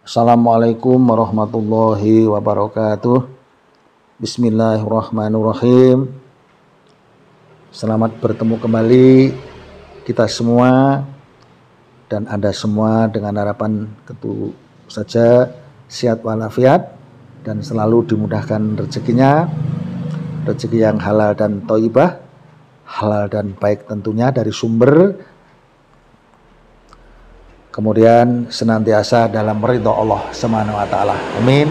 Assalamualaikum warahmatullahi wabarakatuh. Bismillahirrahmanirrahim. Selamat bertemu kembali kita semua dan Anda semua dengan harapan tentu saja sehat walafiat dan selalu dimudahkan rezekinya, rezeki yang halal dan thayyibah, halal dan baik tentunya dari sumber, kemudian senantiasa dalam ridho Allah Subhanahu wa taala. Amin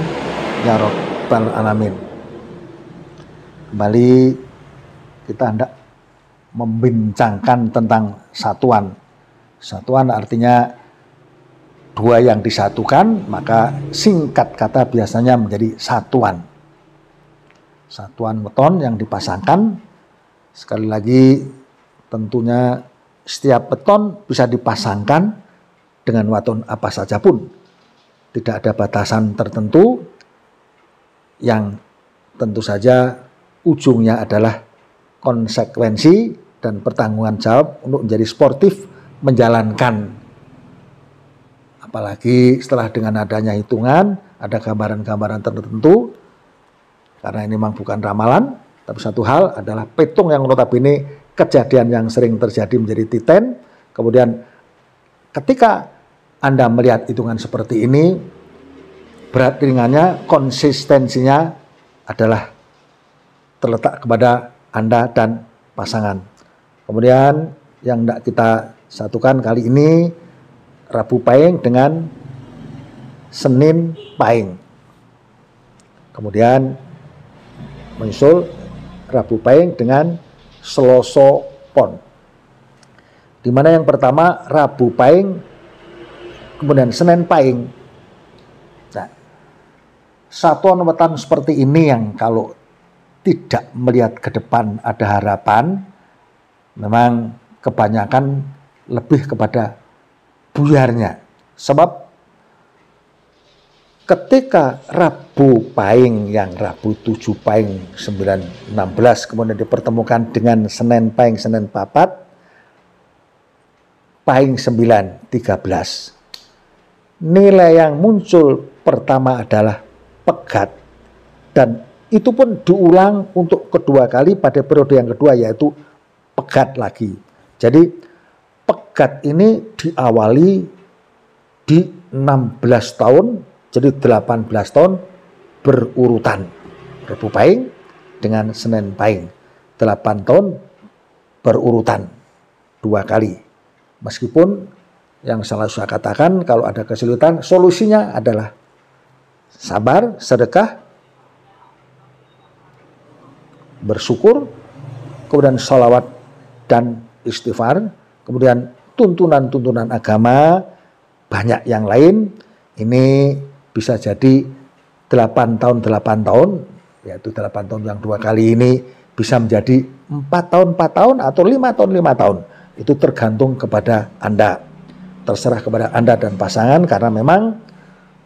ya rabbal alamin. Kembali kita hendak membincangkan tentang satuan. Satuan artinya dua yang disatukan, maka singkat kata biasanya menjadi satuan. Satuan beton yang dipasangkan, sekali lagi tentunya setiap beton bisa dipasangkan dengan waton apa saja pun. Tidak ada batasan tertentu, yang tentu saja ujungnya adalah konsekuensi dan pertanggungan jawab untuk menjadi sportif menjalankan. Apalagi setelah dengan adanya hitungan, ada gambaran-gambaran tertentu, karena ini memang bukan ramalan, tapi satu hal adalah petung yang notabene kejadian yang sering terjadi menjadi titen. Kemudian ketika Anda melihat hitungan seperti ini, berat ringannya, konsistensinya adalah terletak kepada Anda dan pasangan. Kemudian yang tidak kita satukan kali ini Rabu Pahing dengan Senin Pahing. Kemudian menyusul Rabu Pahing dengan Selasa Pon. Di mana yang pertama Rabu Pahing, kemudian Senin Pahing. Nah, satuan wetan seperti ini yang kalau tidak melihat ke depan ada harapan, memang kebanyakan lebih kepada buyarnya. Sebab ketika Rabu Pahing yang Rabu 7 Pahing 9, 16 kemudian dipertemukan dengan Senin Pahing, Senin Papat, Pahing 9, 13. Nilai yang muncul pertama adalah pegat, dan itu pun diulang untuk kedua kali pada periode yang kedua, yaitu pegat lagi. Jadi pegat ini diawali di 16 tahun, jadi 18 tahun berurutan. Rabu Pahing dengan Senin Pahing, 8 tahun berurutan dua kali. Meskipun yang selalu saya katakan, kalau ada kesulitan, solusinya adalah sabar, sedekah, bersyukur, kemudian sholawat dan istighfar, kemudian tuntunan-tuntunan agama, banyak yang lain. Ini bisa jadi 8 tahun, yaitu 8 tahun yang dua kali ini bisa menjadi 4 tahun, atau 5 tahun. Itu tergantung kepada Anda. Terserah kepada Anda dan pasangan, karena memang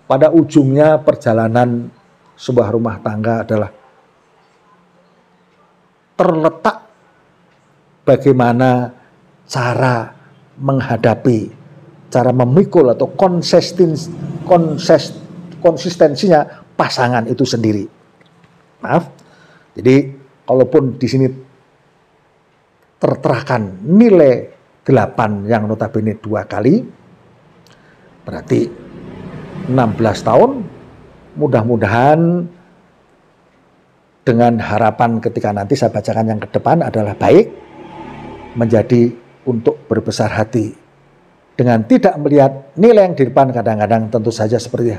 pada ujungnya perjalanan sebuah rumah tangga adalah terletak bagaimana cara menghadapi, cara memikul atau konsistensinya pasangan itu sendiri. Maaf. Jadi kalaupun di sini terterakan nilai 8 yang notabene dua kali, berarti 16 tahun, mudah-mudahan dengan harapan ketika nanti saya bacakan yang ke depan adalah baik, menjadi untuk berbesar hati. Dengan tidak melihat nilai yang di depan, kadang-kadang tentu saja seperti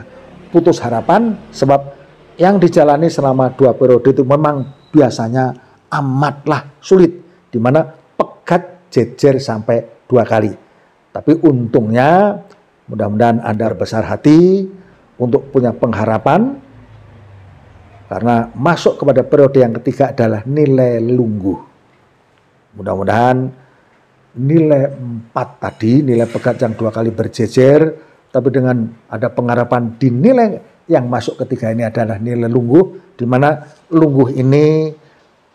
putus harapan, sebab yang dijalani selama 2 periode itu memang biasanya amatlah sulit, di mana pegat jejer sampai 2 kali. Tapi untungnya mudah-mudahan Anda berbesar hati untuk punya pengharapan, karena masuk kepada periode yang ketiga adalah nilai lungguh. Mudah-mudahan nilai 4 tadi, nilai pegat yang 2 kali berjejer, tapi dengan ada pengharapan di nilai yang masuk ketiga ini adalah nilai lungguh, di mana lungguh ini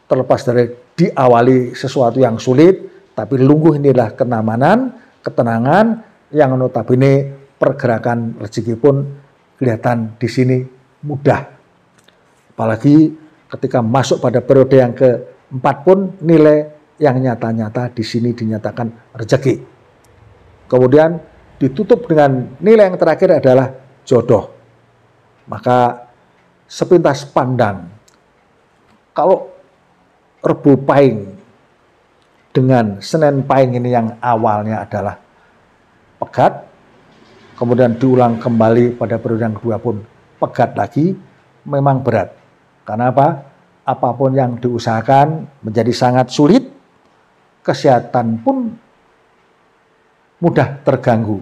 terlepas dari diawali sesuatu yang sulit, tapi lungguh inilah kenyamanan, ketenangan, yang notabene pergerakan rezeki pun kelihatan di sini mudah. Apalagi ketika masuk pada periode yang keempat pun nilai yang nyata-nyata di sini dinyatakan rezeki. Kemudian ditutup dengan nilai yang terakhir adalah jodoh. Maka sepintas pandang, kalau Rebu Pahing dengan Senin Pahing ini yang awalnya adalah pegat, kemudian diulang kembali pada periode yang kedua pun pegat lagi, memang berat. Karena apa? Apapun yang diusahakan menjadi sangat sulit, kesehatan pun mudah terganggu.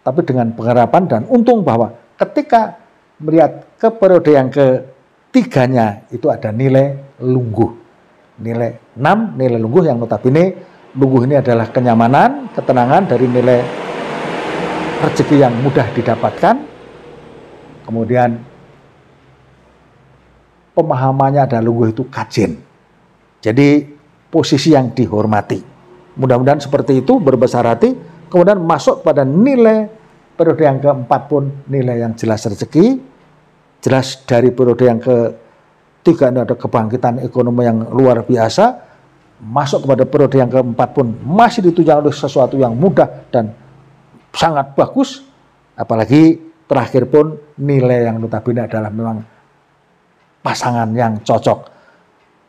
Tapi dengan pengharapan dan untung bahwa ketika melihat ke periode yang ketiganya itu ada nilai lungguh. Nilai 6, nilai lungguh yang notabene lungguh ini adalah kenyamanan, ketenangan dari nilai rezeki yang mudah didapatkan. Kemudian pemahamannya ada lungguh itu kajen. Jadi posisi yang dihormati. Mudah-mudahan seperti itu, berbesar hati, kemudian masuk pada nilai periode yang keempat pun nilai yang jelas rezeki. Jelas dari periode yang ketiga ini ada kebangkitan ekonomi yang luar biasa. Masuk kepada periode yang keempat pun masih ditunjang oleh sesuatu yang mudah dan sangat bagus. Apalagi terakhir pun nilai yang notabene adalah memang pasangan yang cocok.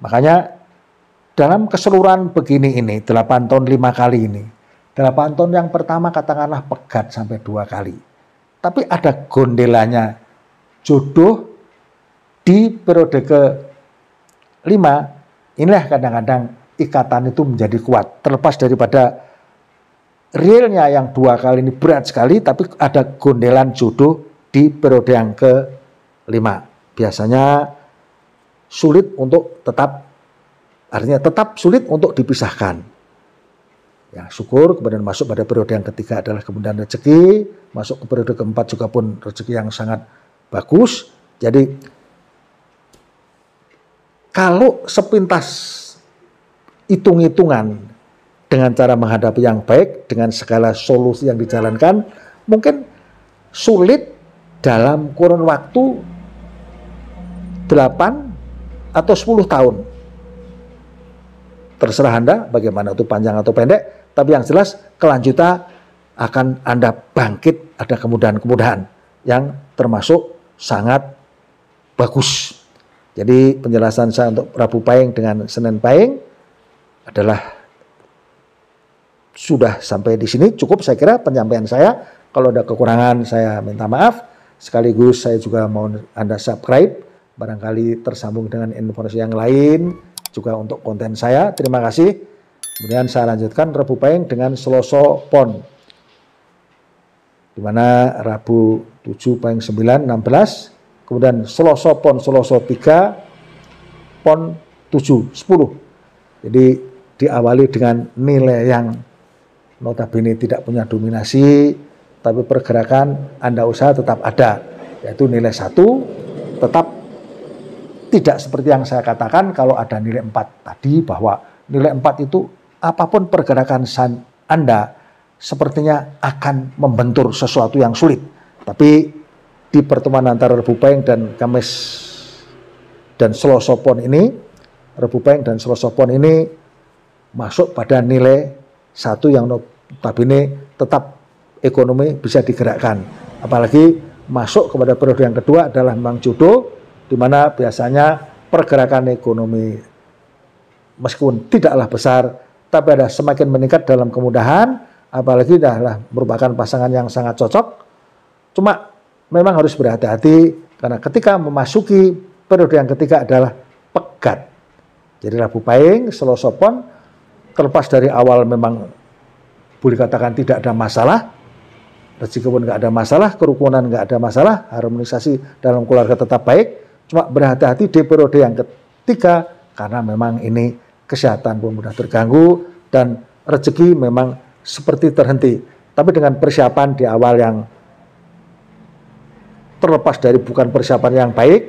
Makanya dalam keseluruhan begini ini, 8 tahun 5 kali ini, 8 tahun yang pertama katakanlah pegat sampai 2 kali. Tapi ada gondelanya jodoh di periode ke-5, inilah kadang-kadang ikatan itu menjadi kuat. Terlepas daripada realnya yang 2 kali ini berat sekali, tapi ada gondelan jodoh di periode yang ke-5. Biasanya sulit untuk tetap, artinya tetap sulit untuk dipisahkan. Ya, syukur kemudian masuk pada periode yang ketiga adalah kemudian rezeki, masuk ke periode keempat juga pun rezeki yang sangat bagus. Jadi kalau sepintas hitung-hitungan dengan cara menghadapi yang baik, dengan segala solusi yang dijalankan, mungkin sulit dalam kurun waktu 8 atau 10 tahun. Terserah Anda bagaimana itu panjang atau pendek, tapi yang jelas kelanjutan akan Anda bangkit, ada kemudahan-kemudahan yang termasuk sangat bagus. Jadi penjelasan saya untuk Rabu Pahing dengan Senin Pahing adalah sudah sampai di sini, cukup saya kira penyampaian saya. Kalau ada kekurangan saya minta maaf. Sekaligus saya juga mau Anda subscribe, barangkali tersambung dengan informasi yang lain juga untuk konten saya. Terima kasih. Kemudian saya lanjutkan Rabu Pahing dengan Selasa Pon, di mana Rabu 7 Pahing 9 16, kemudian Selasa Pon Selasa 3 Pon 7 10. Jadi diawali dengan nilai yang notabene tidak punya dominasi, tapi pergerakan Anda usaha tetap ada, yaitu nilai 1 tetap tidak seperti yang saya katakan kalau ada nilai 4 tadi, bahwa nilai 4 itu apapun pergerakan Anda sepertinya akan membentur sesuatu yang sulit. Tapi di pertemuan antara Rabu Pahing dan Kamis dan Selasa Pon ini, Rabu Pahing dan Selasa Pon ini masuk pada nilai 1 yang notabene tetap ekonomi bisa digerakkan. Apalagi masuk kepada periode yang kedua adalah memang jodoh, di mana biasanya pergerakan ekonomi meskipun tidaklah besar, tapi ada semakin meningkat dalam kemudahan, apalagi adalah merupakan pasangan yang sangat cocok. Cuma memang harus berhati-hati, karena ketika memasuki periode yang ketiga adalah pegat. Jadi Rabu Pahing, Selasa Pon, terlepas dari awal memang boleh katakan tidak ada masalah, rezeki pun nggak ada masalah, kerukunan nggak ada masalah, harmonisasi dalam keluarga tetap baik. Cuma berhati-hati di periode yang ketiga, karena memang ini kesehatan pun mudah terganggu dan rezeki memang seperti terhenti. Tapi dengan persiapan di awal yang terlepas dari bukan persiapan yang baik,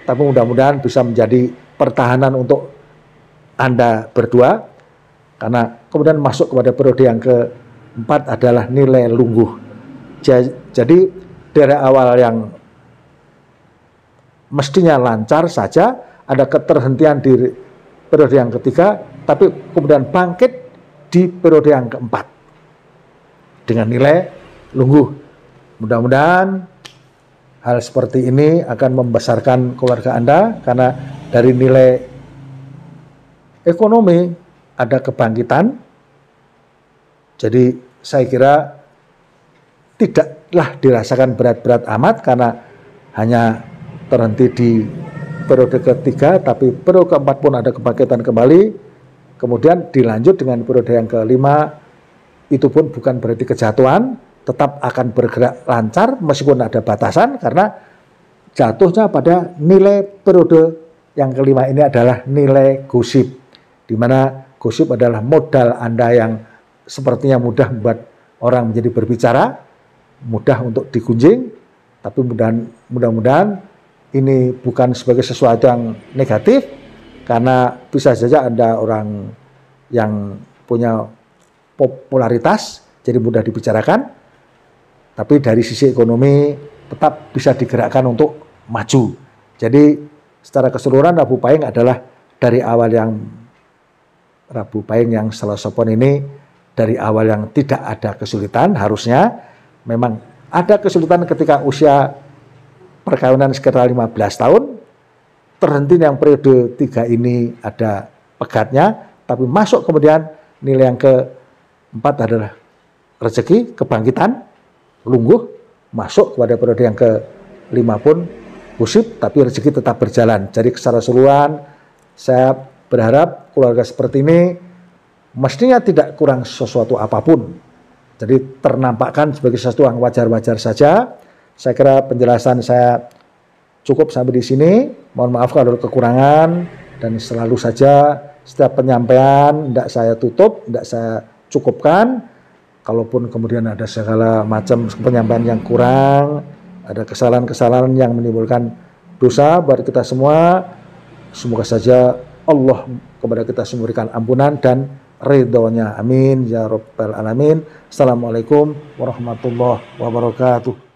tapi mudah-mudahan bisa menjadi pertahanan untuk Anda berdua. Karena kemudian masuk kepada periode yang keempat adalah nilai lungguh. Jadi dari awal yang mestinya lancar saja, ada keterhentian di periode yang ketiga, tapi kemudian bangkit di periode yang keempat dengan nilai lungguh. Mudah-mudahan hal seperti ini akan membesarkan keluarga Anda, karena dari nilai ekonomi ada kebangkitan. Jadi saya kira tidaklah dirasakan berat-berat amat karena hanya terhenti di periode ketiga, tapi periode keempat pun ada kebangkitan kembali. Kemudian dilanjut dengan periode yang kelima, itu pun bukan berarti kejatuhan, tetap akan bergerak lancar meskipun ada batasan, karena jatuhnya pada nilai periode yang kelima ini adalah nilai gosip, di mana gosip adalah modal Anda yang sepertinya mudah membuat orang menjadi berbicara, mudah untuk digunjing, tapi mudah-mudahan ini bukan sebagai sesuatu yang negatif, karena bisa saja Anda orang yang punya popularitas, jadi mudah dibicarakan, tapi dari sisi ekonomi tetap bisa digerakkan untuk maju. Jadi secara keseluruhan Rabu Pahing adalah dari awal yang Rabu Pahing yang Selasa Pon ini dari awal yang tidak ada kesulitan. Harusnya memang ada kesulitan ketika usia perkawinan sekitar 15 tahun, terhenti yang periode 3 ini ada pegatnya, tapi masuk kemudian nilai yang keempat adalah rezeki, kebangkitan, lungguh, masuk kepada periode yang ke-5 pun gosip, tapi rezeki tetap berjalan. Jadi secara keseluruhan saya berharap keluarga seperti ini mestinya tidak kurang sesuatu apapun. Jadi ternampakkan sebagai sesuatu yang wajar-wajar saja. Saya kira penjelasan saya cukup sampai di sini. Mohon maaf kalau ada kekurangan, dan selalu saja setiap penyampaian tidak saya tutup, tidak saya cukupkan. Kalaupun kemudian ada segala macam penyampaian yang kurang, ada kesalahan-kesalahan yang menimbulkan dosa buat kita semua, semoga saja Allah kepada kita memberikan ampunan dan ridhonya. Amin ya rabbal alamin. Assalamualaikum warahmatullahi wabarakatuh.